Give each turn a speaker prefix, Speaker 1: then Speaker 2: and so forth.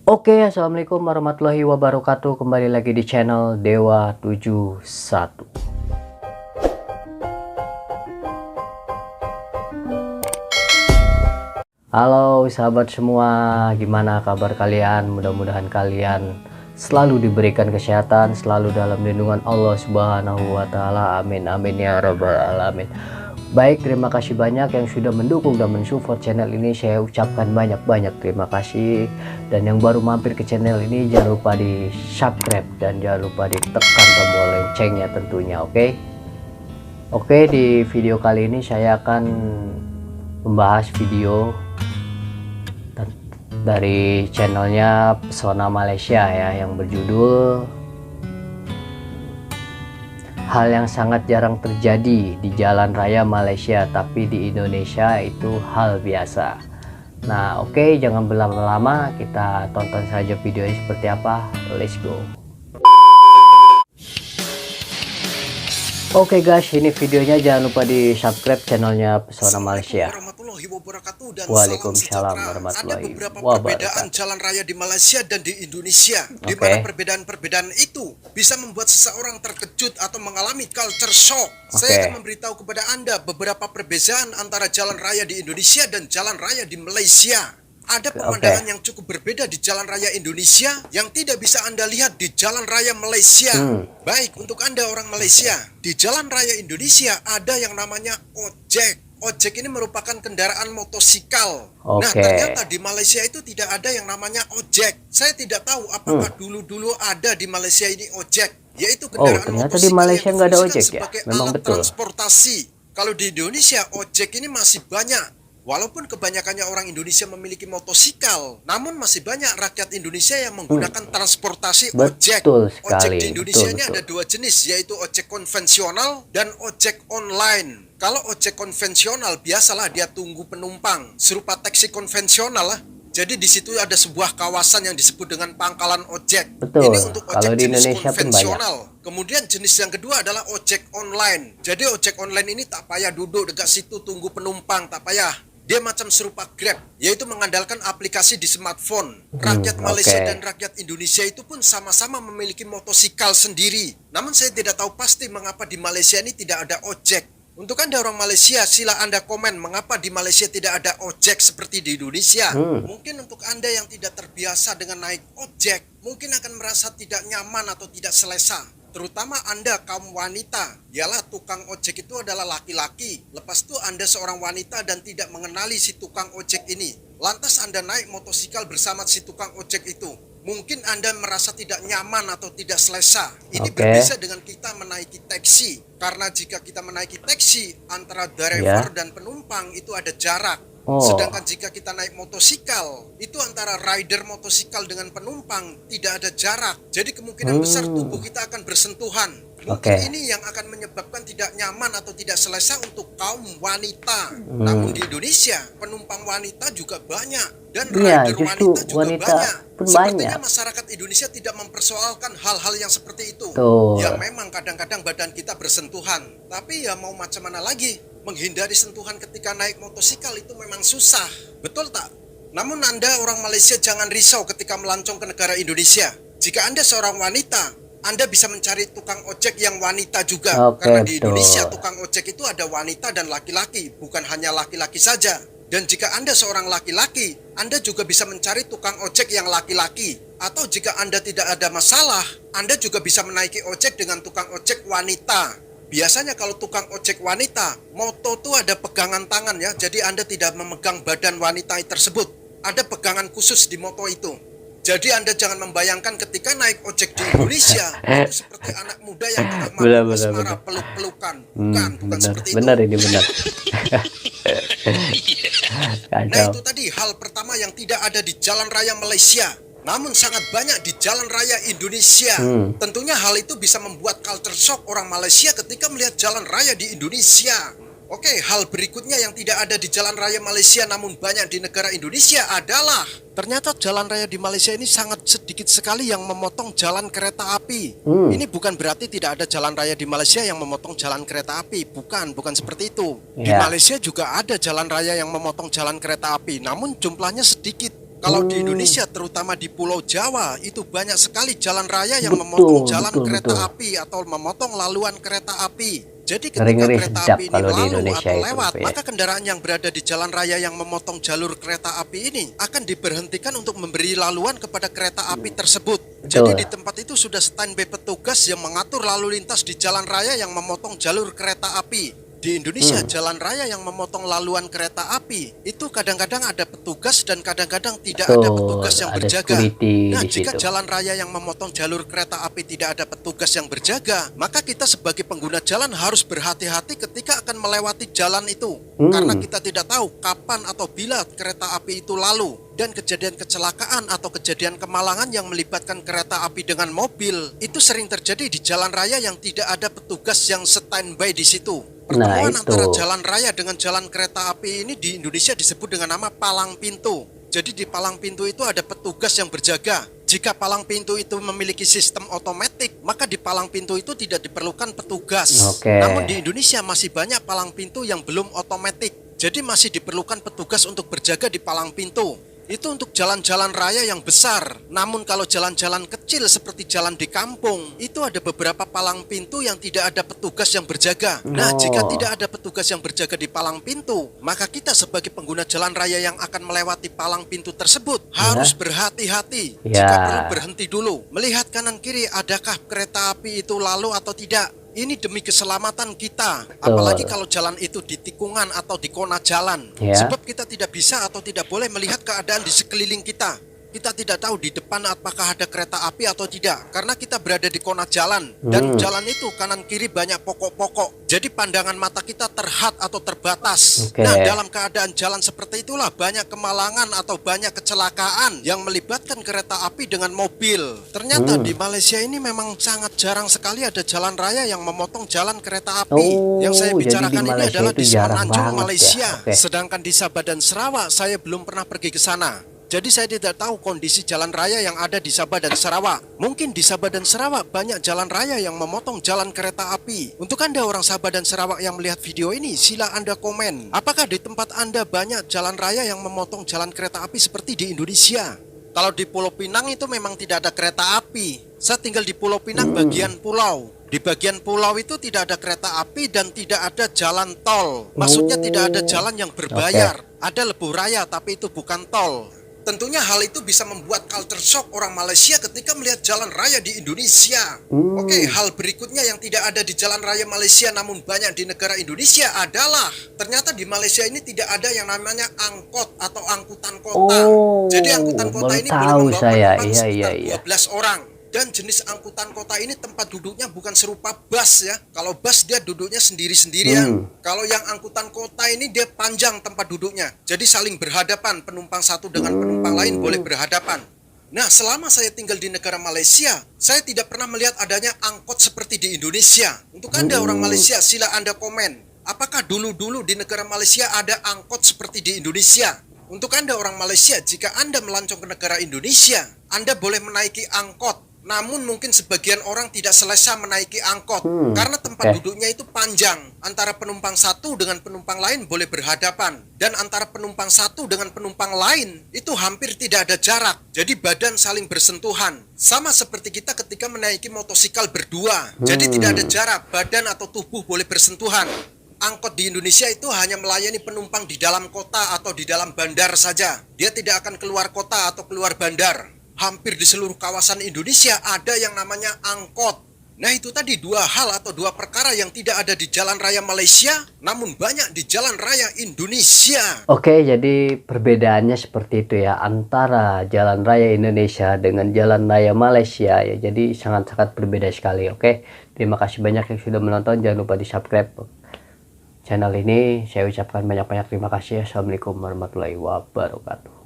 Speaker 1: Oke, assalamualaikum warahmatullahi wabarakatuh. Kembali lagi di channel Dewa 71. Halo sahabat semua, gimana kabar kalian? Mudah-mudahan kalian selalu diberikan kesehatan, selalu dalam lindungan Allah Subhanahu wa Ta'ala. Amin, amin ya Rabbal 'Alamin. Baik, terima kasih banyak yang sudah mendukung dan mensupport channel ini. Saya ucapkan banyak-banyak terima kasih. Dan yang baru mampir ke channel ini, jangan lupa di subscribe dan jangan lupa ditekan tombol loncengnya tentunya. Oke, di video kali ini saya akan membahas video dari channelnya Pesona Malaysia ya, yang berjudul hal yang sangat jarang terjadi di jalan raya Malaysia, tapi di Indonesia itu hal biasa. Nah, oke, jangan berlama-lama, kita tonton saja videonya seperti apa. Let's go. Oke guys, ini videonya, jangan lupa di subscribe channelnya Pesona Malaysia.
Speaker 2: Dan
Speaker 1: Waalaikumsalam
Speaker 2: Ada
Speaker 1: warahmatullahi
Speaker 2: beberapa perbedaan
Speaker 1: wabarakatuh.
Speaker 2: jalan raya di Malaysia dan di Indonesia, di mana perbedaan-perbedaan itu bisa membuat seseorang terkejut atau mengalami culture shock. Saya akan memberitahu kepada Anda beberapa perbedaan antara jalan raya di Indonesia dan jalan raya di Malaysia. Ada pemandangan yang cukup berbeda di jalan raya Indonesia yang tidak bisa Anda lihat di jalan raya Malaysia. Baik, untuk Anda orang Malaysia, di jalan raya Indonesia ada yang namanya ojek. Ojek ini merupakan kendaraan motosikal. Nah, ternyata di Malaysia itu tidak ada yang namanya ojek. Saya tidak tahu apakah dulu-dulu ada di Malaysia ini ojek, yaitu kendaraan
Speaker 1: ternyata
Speaker 2: motosikal
Speaker 1: di Malaysia
Speaker 2: yang
Speaker 1: nggak ada
Speaker 2: difungsikan
Speaker 1: ojek ya?
Speaker 2: sebagai
Speaker 1: Memang
Speaker 2: alat
Speaker 1: betul.
Speaker 2: transportasi. Kalau di Indonesia, ojek ini masih banyak. Walaupun kebanyakannya orang Indonesia memiliki motosikal, namun masih banyak rakyat Indonesia yang menggunakan transportasi ojek. Ojek di Indonesia ini ada dua jenis, yaitu ojek konvensional dan ojek online. Kalau ojek konvensional, biasalah dia tunggu penumpang, serupa taksi konvensional lah. Jadi di situ ada sebuah kawasan yang disebut dengan pangkalan ojek. Ini untuk ojek jenis konvensional. Kemudian jenis yang kedua adalah ojek online. Jadi ojek online ini tak payah duduk dekat situ tunggu penumpang, tak payah. Dia macam serupa Grab, yaitu mengandalkan aplikasi di smartphone. Rakyat Malaysia dan rakyat Indonesia itu pun sama-sama memiliki motosikal sendiri. Namun saya tidak tahu pasti mengapa di Malaysia ini tidak ada ojek. Untuk Anda orang Malaysia, sila Anda komen mengapa di Malaysia tidak ada ojek seperti di Indonesia. Mungkin untuk Anda yang tidak terbiasa dengan naik ojek, mungkin akan merasa tidak nyaman atau tidak selesa. Terutama Anda kaum wanita, ialah tukang ojek itu adalah laki-laki. Lepas itu Anda seorang wanita dan tidak mengenali si tukang ojek ini. Lantas Anda naik motosikal bersama si tukang ojek itu. Mungkin Anda merasa tidak nyaman atau tidak selesa. Ini berbeda dengan kita menaiki taksi. Karena jika kita menaiki taksi, antara driver dan penumpang itu ada jarak. Sedangkan jika kita naik motosikal, itu antara rider motosikal dengan penumpang tidak ada jarak. Jadi kemungkinan besar tubuh kita akan bersentuhan. Mungkin ini yang akan menyebabkan tidak nyaman atau tidak selesa untuk kaum wanita. Namun di Indonesia, penumpang wanita juga banyak. Dan rider wanita juga banyak. Sepertinya masyarakat Indonesia tidak mempersoalkan hal-hal yang seperti itu. Ya memang kadang-kadang badan kita bersentuhan. Tapi ya mau macam mana lagi? Menghindari sentuhan ketika naik motosikal itu memang susah. Betul tak? Namun Anda orang Malaysia jangan risau ketika melancong ke negara Indonesia. Jika Anda seorang wanita, Anda bisa mencari tukang ojek yang wanita juga. Karena di Indonesia tukang ojek itu ada wanita dan laki-laki, bukan hanya laki-laki saja. Dan jika Anda seorang laki-laki, Anda juga bisa mencari tukang ojek yang laki-laki. Atau jika Anda tidak ada masalah, Anda juga bisa menaiki ojek dengan tukang ojek wanita. Biasanya kalau tukang ojek wanita, moto itu ada pegangan tangan ya. Jadi Anda tidak memegang badan wanita tersebut. Ada pegangan khusus di moto itu. Jadi Anda jangan membayangkan ketika naik ojek di Indonesia itu seperti anak muda yang tengah mabuk asmara peluk-pelukan. Bukan seperti itu.
Speaker 1: Benar ini benar.
Speaker 2: Nah itu tadi hal pertama yang tidak ada di jalan raya Malaysia. Namun sangat banyak di jalan raya Indonesia. Tentunya hal itu bisa membuat culture shock orang Malaysia ketika melihat jalan raya di Indonesia. Oke, hal berikutnya yang tidak ada di jalan raya Malaysia namun banyak di negara Indonesia adalah ternyata jalan raya di Malaysia ini sangat sedikit sekali yang memotong jalan kereta api. Ini bukan berarti tidak ada jalan raya di Malaysia yang memotong jalan kereta api. Bukan seperti itu. Di Malaysia juga ada jalan raya yang memotong jalan kereta api, namun jumlahnya sedikit. Kalau di Indonesia, terutama di Pulau Jawa, itu banyak sekali jalan raya yang memotong jalan kereta api atau memotong laluan kereta api. Jadi ketika
Speaker 1: Ngeri-ngeri
Speaker 2: kereta
Speaker 1: sedap
Speaker 2: api ini
Speaker 1: kalau di
Speaker 2: lalu
Speaker 1: Indonesia
Speaker 2: atau
Speaker 1: itu,
Speaker 2: lewat,
Speaker 1: ya.
Speaker 2: maka kendaraan yang berada di jalan raya yang memotong jalur kereta api ini akan diberhentikan untuk memberi laluan kepada kereta api tersebut. Jadi di tempat itu sudah standby petugas yang mengatur lalu lintas di jalan raya yang memotong jalur kereta api. Di Indonesia, jalan raya yang memotong laluan kereta api itu kadang-kadang ada petugas dan kadang-kadang tidak ada petugas yang berjaga. Nah, jika jalan raya yang memotong jalur kereta api tidak ada petugas yang berjaga, maka kita sebagai pengguna jalan harus berhati-hati ketika akan melewati jalan itu. Karena kita tidak tahu kapan atau bila kereta api itu lalu. Dan kejadian kecelakaan atau kejadian kemalangan yang melibatkan kereta api dengan mobil itu sering terjadi di jalan raya yang tidak ada petugas yang standby di situ. Pertemuan antara jalan raya dengan jalan kereta api ini di Indonesia disebut dengan nama palang pintu. Jadi di palang pintu itu ada petugas yang berjaga. Jika palang pintu itu memiliki sistem otomatis, maka di palang pintu itu tidak diperlukan petugas. Namun di Indonesia masih banyak palang pintu yang belum otomatis. Jadi masih diperlukan petugas untuk berjaga di palang pintu. Itu untuk jalan-jalan raya yang besar. Namun kalau jalan-jalan kecil seperti jalan di kampung, itu ada beberapa palang pintu yang tidak ada petugas yang berjaga. Nah, jika tidak ada petugas yang berjaga di palang pintu, maka kita sebagai pengguna jalan raya yang akan melewati palang pintu tersebut harus berhati-hati. Jika perlu berhenti dulu, melihat kanan kiri adakah kereta api itu lalu atau tidak. Ini demi keselamatan kita, apalagi kalau jalan itu di tikungan atau di kona jalan. Sebab kita tidak bisa atau tidak boleh melihat keadaan di sekeliling kita. Kita tidak tahu di depan apakah ada kereta api atau tidak, karena kita berada di kona jalan. Dan jalan itu kanan kiri banyak pokok-pokok. Jadi pandangan mata kita terhad atau terbatas. Nah, dalam keadaan jalan seperti itulah banyak kemalangan atau banyak kecelakaan yang melibatkan kereta api dengan mobil. Ternyata di Malaysia ini memang sangat jarang sekali ada jalan raya yang memotong jalan kereta api. Yang saya bicarakan ini adalah di Semenanjung, Malaysia. Sedangkan di Sabah dan Sarawak saya belum pernah pergi ke sana. Jadi saya tidak tahu kondisi jalan raya yang ada di Sabah dan Sarawak. Mungkin di Sabah dan Sarawak banyak jalan raya yang memotong jalan kereta api. Untuk Anda orang Sabah dan Sarawak yang melihat video ini, sila Anda komen. Apakah di tempat Anda banyak jalan raya yang memotong jalan kereta api seperti di Indonesia? Kalau di Pulau Pinang itu memang tidak ada kereta api. Saya tinggal di Pulau Pinang bagian pulau. Di bagian pulau itu tidak ada kereta api dan tidak ada jalan tol. Maksudnya tidak ada jalan yang berbayar. Ada lebuh raya tapi itu bukan tol. Tentunya hal itu bisa membuat culture shock orang Malaysia ketika melihat jalan raya di Indonesia. Hal berikutnya yang tidak ada di jalan raya Malaysia namun banyak di negara Indonesia adalah ternyata di Malaysia ini tidak ada yang namanya angkot atau angkutan kota. Jadi angkutan kota ini boleh membawa penumpang sekitar 12 orang. Dan jenis angkutan kota ini tempat duduknya bukan serupa bus ya. Kalau bus dia duduknya sendiri-sendirian. Kalau yang angkutan kota ini dia panjang tempat duduknya. Jadi saling berhadapan, penumpang satu dengan penumpang lain boleh berhadapan. Nah, selama saya tinggal di negara Malaysia, saya tidak pernah melihat adanya angkot seperti di Indonesia. Untuk Anda orang Malaysia, sila Anda komen. Apakah dulu-dulu di negara Malaysia ada angkot seperti di Indonesia? Untuk Anda orang Malaysia, jika Anda melancong ke negara Indonesia, Anda boleh menaiki angkot. Namun mungkin sebagian orang tidak selesa menaiki angkot karena tempat duduknya itu panjang. Antara penumpang satu dengan penumpang lain boleh berhadapan. Dan antara penumpang satu dengan penumpang lain itu hampir tidak ada jarak. Jadi badan saling bersentuhan. Sama seperti kita ketika menaiki motosikal berdua. Jadi tidak ada jarak, badan atau tubuh boleh bersentuhan. Angkot di Indonesia itu hanya melayani penumpang di dalam kota atau di dalam bandar saja. Dia tidak akan keluar kota atau keluar bandar. Hampir di seluruh kawasan Indonesia ada yang namanya angkot. Nah, itu tadi dua hal atau dua perkara yang tidak ada di jalan raya Malaysia, namun banyak di jalan raya Indonesia.
Speaker 1: Oke, jadi perbedaannya seperti itu ya antara jalan raya Indonesia dengan jalan raya Malaysia ya. Jadi sangat-sangat berbeda sekali. Oke, terima kasih banyak yang sudah menonton. Jangan lupa di subscribe channel ini. Saya ucapkan banyak-banyak terima kasih. Assalamualaikum warahmatullahi wabarakatuh.